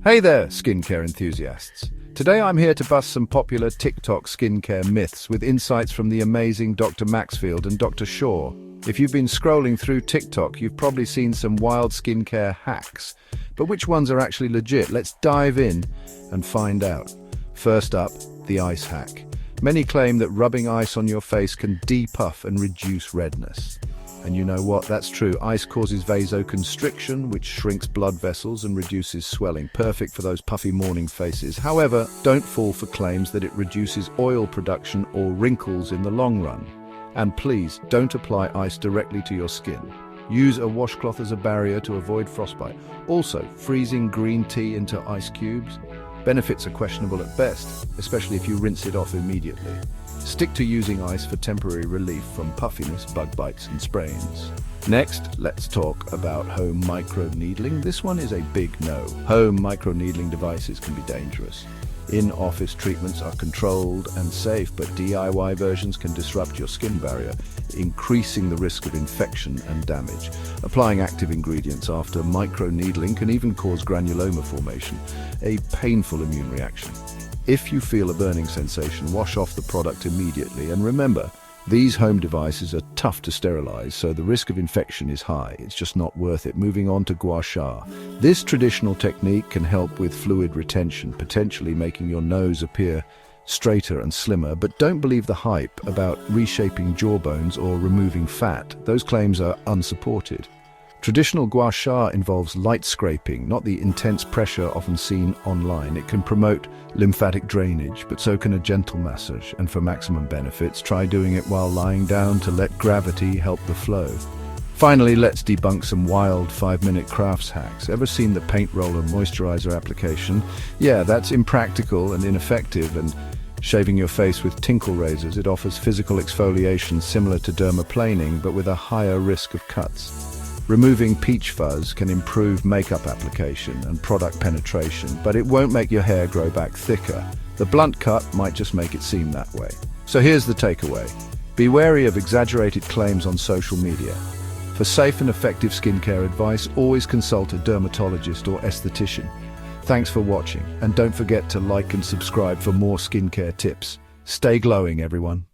Hey there, skincare enthusiasts. Today I'm here to bust some popular TikTok skincare myths with insights from the amazing Dr. Maxfield and Dr. Shaw. If you've been scrolling through TikTok, you've probably seen some wild skincare hacks. But which ones are actually legit? Let's dive in and find out. First up, the ice hack. Many claim that rubbing ice on your face can depuff and reduce redness. And you know what? That's true. Ice causes vasoconstriction, which shrinks blood vessels and reduces swelling, perfect for those puffy morning faces. However, don't fall for claims that it reduces oil production or wrinkles in the long run. And please, don't apply ice directly to your skin. Use a washcloth as a barrier to avoid frostbite. Also, freezing green tea into ice cubes. Benefits are questionable at best, especially if you rinse it off immediately. Stick to using ice for temporary relief from puffiness, bug bites and sprains. Next, let's talk about home microneedling. This one is a big no. Home microneedling devices can be dangerous. In-office treatments are controlled and safe, but DIY versions can disrupt your skin barrier, increasing the risk of infection and damage. Applying active ingredients after microneedling can even cause granuloma formation, a painful immune reaction. If you feel a burning sensation, wash off the product immediately. And remember, these home devices are tough to sterilize, so the risk of infection is high. It's just not worth it. Moving on to gua sha. This traditional technique can help with fluid retention, potentially making your nose appear straighter and slimmer. But don't believe the hype about reshaping jawbones or removing fat. Those claims are unsupported. Traditional gua sha involves light scraping, not the intense pressure often seen online. It can promote lymphatic drainage, but so can a gentle massage. And for maximum benefits, try doing it while lying down to let gravity help the flow. Finally, let's debunk some wild 5-minute crafts hacks. Ever seen the paint roller moisturizer application? Yeah, that's impractical and ineffective. And shaving your face with tinkle razors, it offers physical exfoliation similar to dermaplaning, but with a higher risk of cuts. Removing peach fuzz can improve makeup application and product penetration, but it won't make your hair grow back thicker. The blunt cut might just make it seem that way. So here's the takeaway. Be wary of exaggerated claims on social media. For safe and effective skincare advice, always consult a dermatologist or esthetician. Thanks for watching, and don't forget to like and subscribe for more skincare tips. Stay glowing, everyone.